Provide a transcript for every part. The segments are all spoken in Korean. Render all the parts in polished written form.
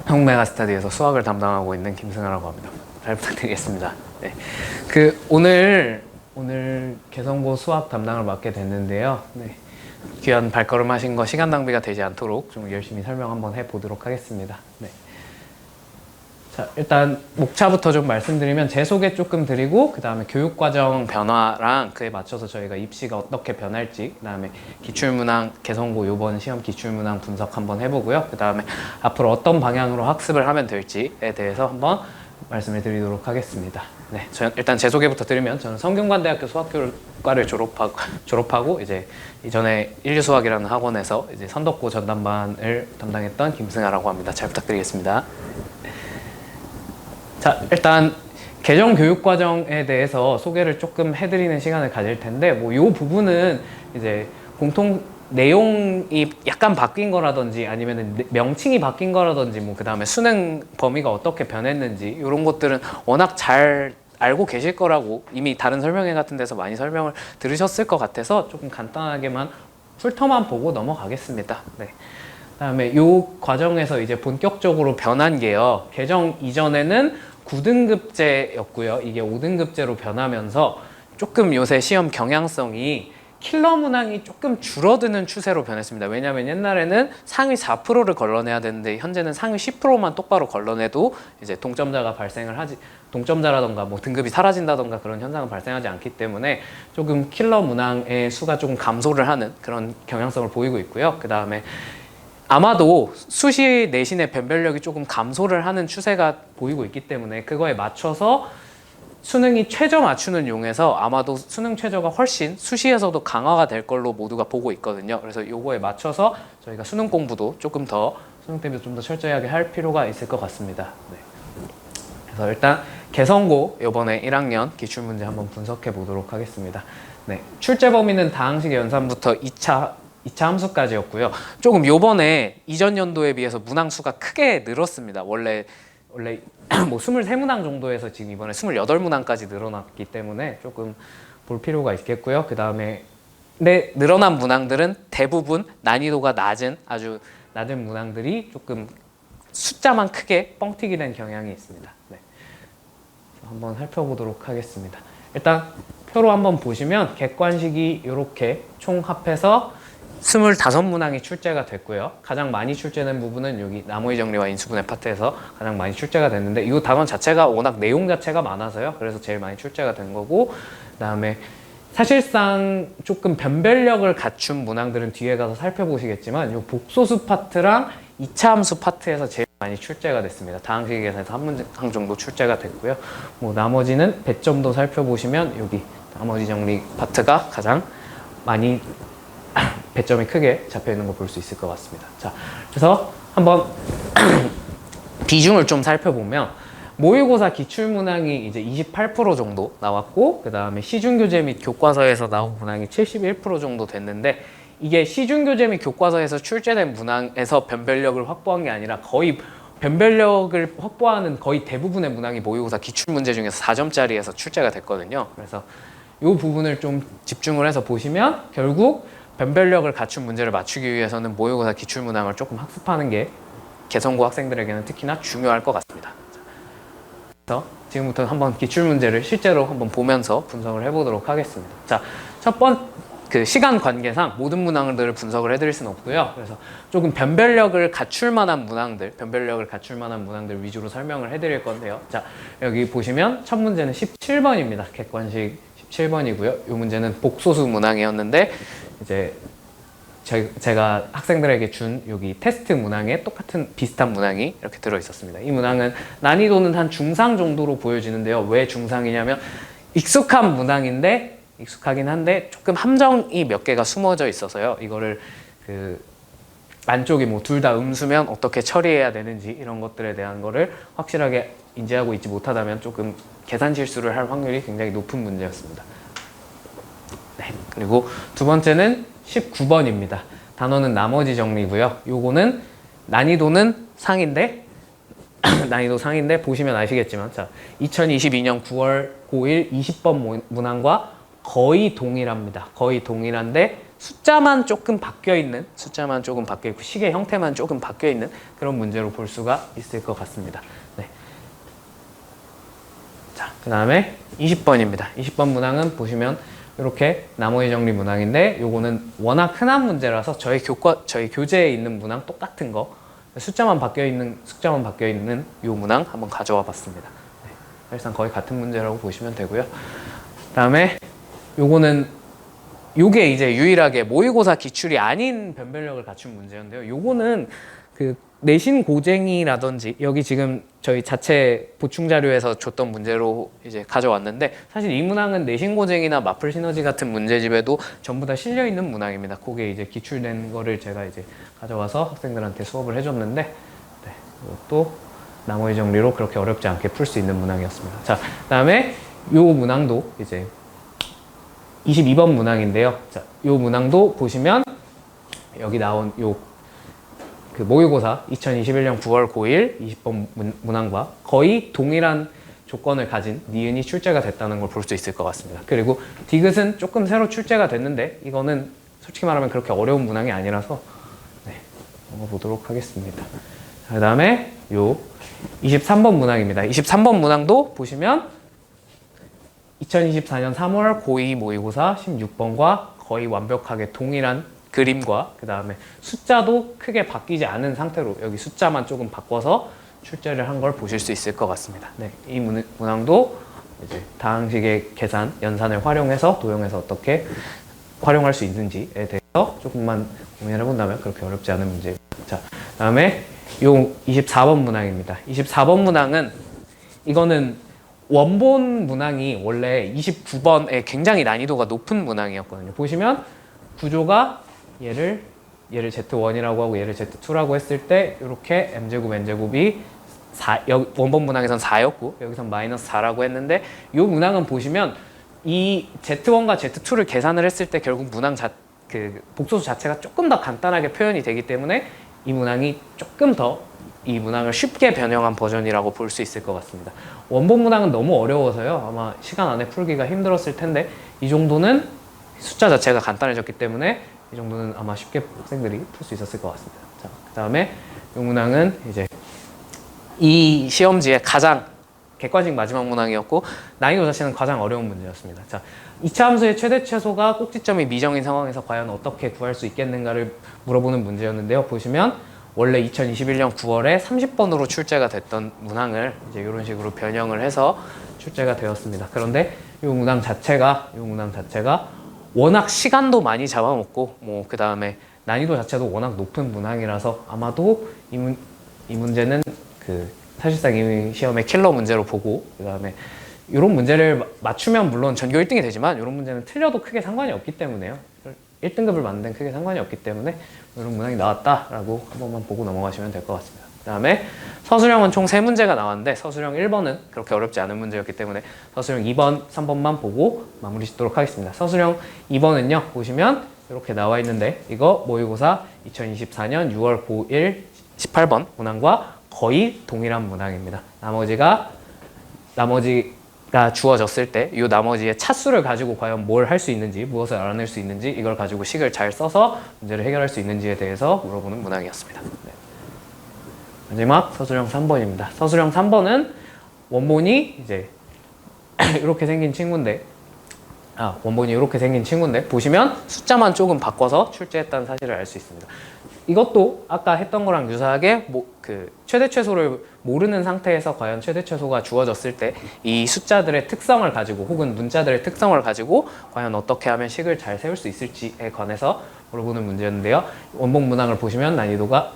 형메가스터디에서 수학을 담당하고 있는 김승아라고 합니다. 잘 부탁드리겠습니다. 네. 오늘 개성고 수학 담당을 맡게 됐는데요. 네. 귀한 발걸음 하신 거 시간 낭비가 되지 않도록 좀 열심히 설명 한번 해보도록 하겠습니다. 네. 자, 일단 목차부터 좀 말씀드리면 제 소개 조금 드리고 그 다음에 교육과정 변화랑 그에 맞춰서 저희가 입시가 어떻게 변할지, 그 다음에 기출문항 개성고 요번 시험 기출문항 분석 한번 해보고요. 그 다음에 앞으로 어떤 방향으로 학습을 하면 될지에 대해서 한번 말씀을 드리도록 하겠습니다. 네, 일단 제 소개부터 드리면 저는 성균관대학교 수학교육과를 졸업하고 이제 이전에 인류수학이라는 학원에서 이제 선덕고 전담반을 담당했던 김승아라고 합니다. 잘 부탁드리겠습니다. 자, 일단 개정 교육 과정에 대해서 소개를 조금 해드리는 시간을 가질 텐데, 이 부분은 이제 공통 내용이 약간 바뀐 거라든지 아니면 명칭이 바뀐 거라든지 그 다음에 수능 범위가 어떻게 변했는지 이런 것들은 워낙 잘 알고 계실 거라고 이미 다른 설명회 같은 데서 많이 설명을 들으셨을 것 같아서 조금 간단하게만 풀터만 보고 넘어가겠습니다. 네. 그다음에 이 과정에서 이제 본격적으로 변한 게요. 개정 이전에는 9등급제였고요. 이게 5등급제로 변하면서 조금 요새 시험 경향성이 킬러 문항이 조금 줄어드는 추세로 변했습니다. 왜냐하면 옛날에는 상위 4%를 걸러내야 되는데 현재는 상위 10%만 똑바로 걸러내도 이제 동점자라던가 등급이 사라진다던가 그런 현상은 발생하지 않기 때문에 조금 킬러 문항의 수가 조금 감소를 하는 그런 경향성을 보이고 있고요. 그 다음에 아마도 수시 내신의 변별력이 조금 감소를 하는 추세가 보이고 있기 때문에 그거에 맞춰서 수능이 최저 맞추는 용에서 아마도 수능 최저가 훨씬 수시에서도 강화가 될 걸로 모두가 보고 있거든요. 그래서 요거에 맞춰서 저희가 수능 공부도 조금 더 수능 대비 좀 더 철저하게 할 필요가 있을 것 같습니다. 네. 그래서 일단 개성고 이번에 1학년 기출문제 한번 분석해 보도록 하겠습니다. 네. 출제 범위는 다항식 연산부터 2차 함수까지였고요. 조금 요번에 이전 연도에 비해서 문항수가 크게 늘었습니다. 원래 23문항 정도에서 지금 이번에 28문항까지 늘어났기 때문에 조금 볼 필요가 있겠고요. 그 다음에 늘어난 문항들은 대부분 난이도가 아주 낮은 문항들이 조금 숫자만 크게 뻥튀기 된 경향이 있습니다. 네. 한번 살펴보도록 하겠습니다. 일단 표로 한번 보시면 객관식이 이렇게 총 합해서 25문항이 출제가 됐고요. 가장 많이 출제된 부분은 여기 나머지 정리와 인수분해 파트에서 가장 많이 출제가 됐는데 이 단원 자체가 워낙 내용 자체가 많아서요. 그래서 제일 많이 출제가 된 거고, 그 다음에 사실상 조금 변별력을 갖춘 문항들은 뒤에 가서 살펴보시겠지만 이 복소수 파트랑 2차 함수 파트에서 제일 많이 출제가 됐습니다. 다항식 계산에서 한 문항 정도 출제가 됐고요. 나머지는 배점도 살펴보시면 여기 나머지 정리 파트가 가장 많이 배점이 크게 잡혀있는 거 볼 수 있을 것 같습니다. 자, 그래서 한번 비중을 좀 살펴보면 모의고사 기출문항이 이제 28% 정도 나왔고, 그 다음에 시중교재 및 교과서에서 나온 문항이 71% 정도 됐는데, 이게 시중교재 및 교과서에서 출제된 문항에서 변별력을 확보한 게 아니라 거의 변별력을 확보하는 거의 대부분의 문항이 모의고사 기출문제 중에서 4점짜리에서 출제가 됐거든요. 그래서 이 부분을 좀 집중을 해서 보시면 결국 변별력을 갖춘 문제를 맞추기 위해서는 모의고사 기출문항을 조금 학습하는 게 개성고 학생들에게는 특히나 중요할 것 같습니다. 그래서 지금부터 한번 기출문제를 실제로 한번 보면서 분석을 해보도록 하겠습니다. 자, 첫 번째 시간 관계상 모든 문항들을 분석을 해드릴 수는 없고요. 그래서 조금 변별력을 갖출 만한 문항들 위주로 설명을 해드릴 건데요. 자, 여기 보시면 첫 문제는 17번입니다. 객관식 17번이고요. 이 문제는 복소수 문항이었는데 이제 제가 학생들에게 준 여기 테스트 문항에 비슷한 문항이 이렇게 들어 있었습니다. 이 문항은 난이도는 한 중상 정도로 보여지는데요. 왜 중상이냐면 익숙하긴 한데 조금 함정이 몇 개가 숨어져 있어서요. 이거를 안쪽이 둘 다 음수면 어떻게 처리해야 되는지 이런 것들에 대한 거를 확실하게 인지하고 있지 못하다면 조금 계산 실수를 할 확률이 굉장히 높은 문제였습니다. 네, 그리고 두 번째는 19번입니다. 단어는 나머지 정리고요. 요거는 난이도는 상인데 보시면 아시겠지만, 자, 2022년 9월 고1 20번 문항과 거의 동일합니다. 거의 동일한데 숫자만 조금 바뀌어 있는, 시계 형태만 조금 바뀌어 있는 그런 문제로 볼 수가 있을 것 같습니다. 네. 자, 그 다음에 20번입니다. 20번 문항은 보시면 이렇게 나머지 정리 문항인데, 요거는 워낙 흔한 문제라서 저희 교재에 있는 문항 똑같은 거, 숫자만 바뀌어 있는 요 문항 한번 가져와 봤습니다. 네. 사실상 거의 같은 문제라고 보시면 되고요. 그 다음에 요게 이제 유일하게 모의고사 기출이 아닌 변별력을 갖춘 문제였는데요. 요거는 그 내신 고쟁이라든지, 여기 지금 저희 자체 보충 자료에서 줬던 문제로 이제 가져왔는데, 사실 이 문항은 내신 고쟁이나 마플 시너지 같은 문제집에도 전부 다 실려 있는 문항입니다. 그게 이제 기출된 거를 제가 이제 가져와서 학생들한테 수업을 해줬는데, 네, 이것도 나머지 정리로 그렇게 어렵지 않게 풀 수 있는 문항이었습니다. 자, 그다음에 요 문항도 이제 22번 문항인데요. 자, 요 문항도 보시면 여기 나온 그 모의고사 2021년 9월 고1 20번 문항과 거의 동일한 조건을 가진 니은이 출제가 됐다는 걸 볼 수 있을 것 같습니다. 그리고 디귿은 조금 새로 출제가 됐는데, 이거는 솔직히 말하면 그렇게 어려운 문항이 아니라서 네, 넘어보도록 하겠습니다. 그 다음에 요 23번 문항입니다. 23번 문항도 보시면 2024년 3월 고2 모의고사 16번과 거의 완벽하게 동일한 그림과, 그 다음에 숫자도 크게 바뀌지 않은 상태로 여기 숫자만 조금 바꿔서 출제를 한 걸 보실 수 있을 것 같습니다. 네, 이 문항도 이제 다항식의 계산, 연산을 활용해서 도형에서 어떻게 활용할 수 있는지에 대해서 조금만 고민을 해본다면 그렇게 어렵지 않은 문제입니다. 자, 그 다음에 요 24번 문항입니다. 24번 문항은, 이거는 원본 문항이 원래 29번에 굉장히 난이도가 높은 문항이었거든요. 보시면 구조가 얘를 Z1이라고 하고 얘를 Z2라고 했을 때 이렇게 M제곱 N제곱이 원본 문항에선 4였고 여기선 마이너스 4라고 했는데, 이 문항은 보시면 이 Z1과 Z2를 계산을 했을 때 결국 그 복소수 자체가 조금 더 간단하게 표현이 되기 때문에 이 문항이 조금 더 이 문항을 쉽게 변형한 버전이라고 볼 수 있을 것 같습니다. 원본 문항은 너무 어려워서요, 아마 시간 안에 풀기가 힘들었을 텐데, 이 정도는 숫자 자체가 간단해졌기 때문에 이 정도는 아마 쉽게 학생들이 풀 수 있었을 것 같습니다. 자, 그 다음에 이 문항은 이제 이 시험지의 가장 객관식 마지막 문항이었고, 난이도 자체는 가장 어려운 문제였습니다. 자, 2차 함수의 최대 최소가 꼭지점이 미정인 상황에서 과연 어떻게 구할 수 있겠는가를 물어보는 문제였는데요. 보시면 원래 2021년 9월에 30번으로 출제가 됐던 문항을 이제 이런 식으로 변형을 해서 출제가 되었습니다. 그런데 이 문항 자체가 워낙 시간도 많이 잡아먹고, 그 다음에 난이도 자체도 워낙 높은 문항이라서 아마도 이 문제는 사실상 이 시험의 킬러 문제로 보고, 그 다음에 이런 문제를 맞추면 물론 전교 1등이 되지만 이런 문제는 틀려도 크게 상관이 없기 때문에요. 1등급을 맞는 데는 크게 상관이 없기 때문에 이런 문항이 나왔다라고 한 번만 보고 넘어가시면 될 것 같습니다. 그 다음에 서술형은 총 3문제가 나왔는데, 서술형 1번은 그렇게 어렵지 않은 문제였기 때문에 서술형 2번, 3번만 보고 마무리 짓도록 하겠습니다. 서술형 2번은요, 보시면 이렇게 나와 있는데, 이거 모의고사 2024년 6월 고1 18번 문항과 거의 동일한 문항입니다. 나머지가 주어졌을 때 이 나머지의 차수를 가지고 과연 뭘 할 수 있는지, 무엇을 알아낼 수 있는지, 이걸 가지고 식을 잘 써서 문제를 해결할 수 있는지에 대해서 물어보는 문항이었습니다. 네. 마지막 서술형 3번입니다. 서술형 3번은 원본이 이제 이렇게 생긴 친구인데, 보시면 숫자만 조금 바꿔서 출제했다는 사실을 알 수 있습니다. 이것도 아까 했던 거랑 유사하게 최대 최소를 모르는 상태에서 과연 최대 최소가 주어졌을 때 이 숫자들의 특성을 가지고, 혹은 문자들의 특성을 가지고 과연 어떻게 하면 식을 잘 세울 수 있을지에 관해서 물어보는 문제였는데요. 원본 문항을 보시면 난이도가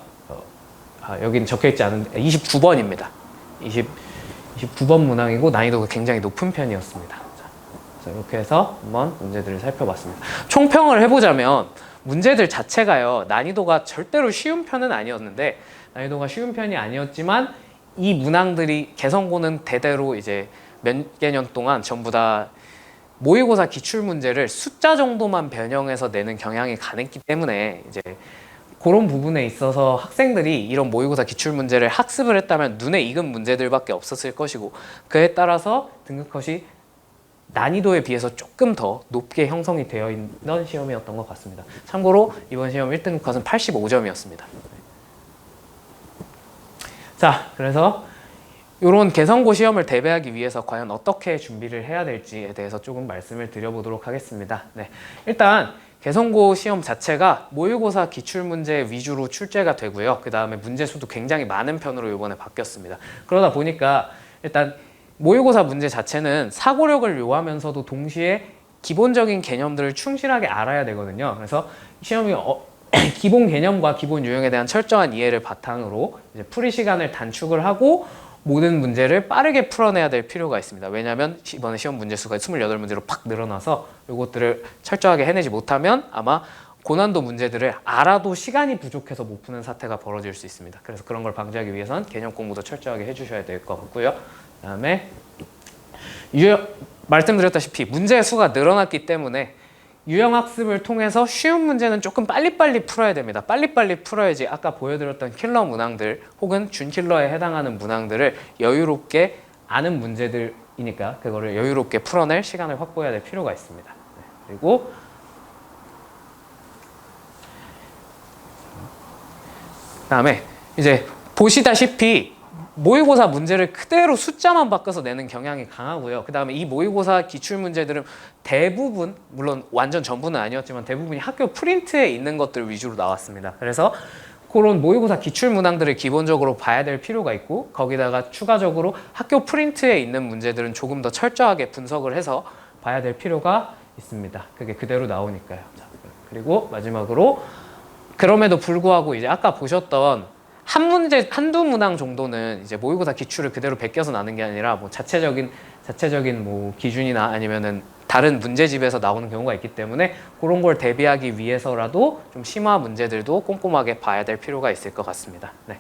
여기는 적혀있지 않은데 29번입니다. 29번 문항이고 난이도가 굉장히 높은 편이었습니다. 자, 이렇게 해서 한번 문제들을 살펴봤습니다. 총평을 해보자면 문제들 자체가요, 난이도가 절대로 쉬운 편은 아니었는데, 난이도가 쉬운 편이 아니었지만 이 문항들이 개성고는 대대로 이제 몇 개년 동안 전부 다 모의고사 기출 문제를 숫자 정도만 변형해서 내는 경향이 강했기 때문에, 이제 그런 부분에 있어서 학생들이 이런 모의고사 기출 문제를 학습을 했다면 눈에 익은 문제들밖에 없었을 것이고, 그에 따라서 등급컷이 난이도에 비해서 조금 더 높게 형성이 되어 있는 시험이었던 것 같습니다. 참고로 이번 시험 1등급 컷은 85점이었습니다. 자, 그래서 이런 개성고 시험을 대비하기 위해서 과연 어떻게 준비를 해야 될지에 대해서 조금 말씀을 드려보도록 하겠습니다. 네, 일단 개성고 시험 자체가 모의고사 기출문제 위주로 출제가 되고요. 그 다음에 문제수도 굉장히 많은 편으로 이번에 바뀌었습니다. 그러다 보니까 일단 모의고사 문제 자체는 사고력을 요하면서도 동시에 기본적인 개념들을 충실하게 알아야 되거든요. 그래서 시험이 기본 개념과 기본 유형에 대한 철저한 이해를 바탕으로 이제 풀이 시간을 단축을 하고 모든 문제를 빠르게 풀어내야 될 필요가 있습니다. 왜냐하면 이번에 시험 문제수가 28문제로 팍 늘어나서 이것들을 철저하게 해내지 못하면 아마 고난도 문제들을 알아도 시간이 부족해서 못 푸는 사태가 벌어질 수 있습니다. 그래서 그런 걸 방지하기 위해선 개념 공부도 철저하게 해주셔야 될 것 같고요. 그 다음에 말씀드렸다시피 문제 수가 늘어났기 때문에 유형학습을 통해서 쉬운 문제는 조금 빨리빨리 풀어야 됩니다. 빨리빨리 풀어야지 아까 보여드렸던 킬러 문항들 혹은 준킬러에 해당하는 문항들을 여유롭게 아는 문제들이니까 그거를 여유롭게 풀어낼 시간을 확보해야 될 필요가 있습니다. 네, 그리고 그다음에 이제 보시다시피 모의고사 문제를 그대로 숫자만 바꿔서 내는 경향이 강하고요. 그 다음에 이 모의고사 기출문제들은 대부분, 물론 완전 전부는 아니었지만 대부분이 학교 프린트에 있는 것들 위주로 나왔습니다. 그래서 그런 모의고사 기출문항들을 기본적으로 봐야 될 필요가 있고 거기다가 추가적으로 학교 프린트에 있는 문제들은 조금 더 철저하게 분석을 해서 봐야 될 필요가 있습니다. 그게 그대로 나오니까요. 자, 그리고 마지막으로 그럼에도 불구하고 이제 아까 보셨던 한두 문항 정도는 이제 모의고사 기출을 그대로 베껴서 나는 게 아니라 뭐 자체적인 뭐 기준이나 아니면은 다른 문제집에서 나오는 경우가 있기 때문에 그런 걸 대비하기 위해서라도 좀 심화 문제들도 꼼꼼하게 봐야 될 필요가 있을 것 같습니다. 네.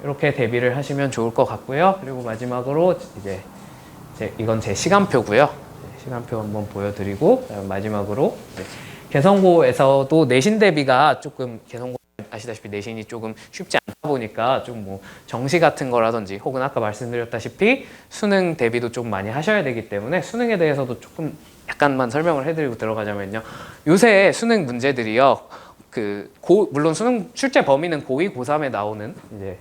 이렇게 대비를 하시면 좋을 것 같고요. 그리고 마지막으로 이제 이건 제 시간표고요. 시간표 한번 보여드리고 마지막으로 개성고에서도 내신 대비가 조금 개성고 아시다시피 내신이 조금 쉽지 않다 보니까 좀 뭐 정시 같은 거라든지 혹은 아까 말씀드렸다시피 수능 대비도 좀 많이 하셔야 되기 때문에 수능에 대해서도 조금 약간만 설명을 해드리고 들어가자면요. 요새 수능 문제들이요. 물론 수능 출제 범위는 고2, 고3에 나오는 이제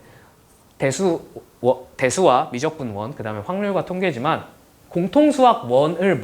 대수와 미적분 원, 그다음에 확률과 통계지만 공통수학 원을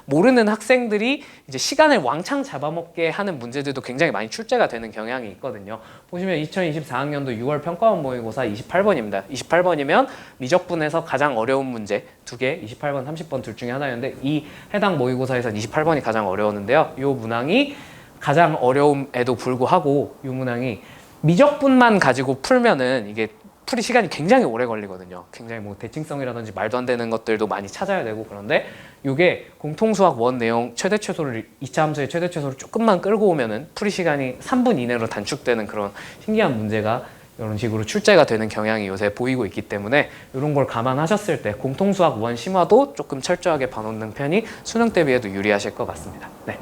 모르는 학생들이 이제 시간을 왕창 잡아먹게 하는 문제들도 굉장히 많이 출제가 되는 경향이 있거든요. 보시면 2024학년도 6월 평가원 모의고사 28번입니다. 28번이면 미적분에서 가장 어려운 문제 2개, 28번, 30번 둘 중에 하나였는데 이 해당 모의고사에서는 28번이 가장 어려웠는데요. 이 문항이 가장 어려움에도 불구하고 이 문항이 미적분만 가지고 풀면은 이게 풀이 시간이 굉장히 오래 걸리거든요. 굉장히 뭐 대칭성이라든지 말도 안 되는 것들도 많이 찾아야 되고 그런데 이게 공통수학 원 내용 최대 최소를 2차 함수의 최대 최소를 조금만 끌고 오면은 풀이 시간이 3분 이내로 단축되는 그런 신기한 문제가 이런 식으로 출제가 되는 경향이 요새 보이고 있기 때문에 이런 걸 감안하셨을 때 공통수학 원 심화도 조금 철저하게 봐놓는 편이 수능 대비에도 유리하실 것 같습니다. 네,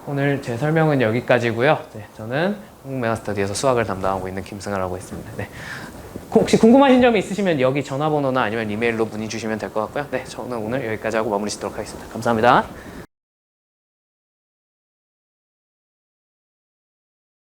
오늘 제 설명은 여기까지고요. 네, 저는 한국메가스터디에서 수학을 담당하고 있는 김승아라고 했습니다. 네. 혹시 궁금하신 점이 있으시면 여기 전화번호나 아니면 이메일로 문의 주시면 될 것 같고요. 네, 저는 오늘 여기까지 하고 마무리 짓도록 하겠습니다. 감사합니다.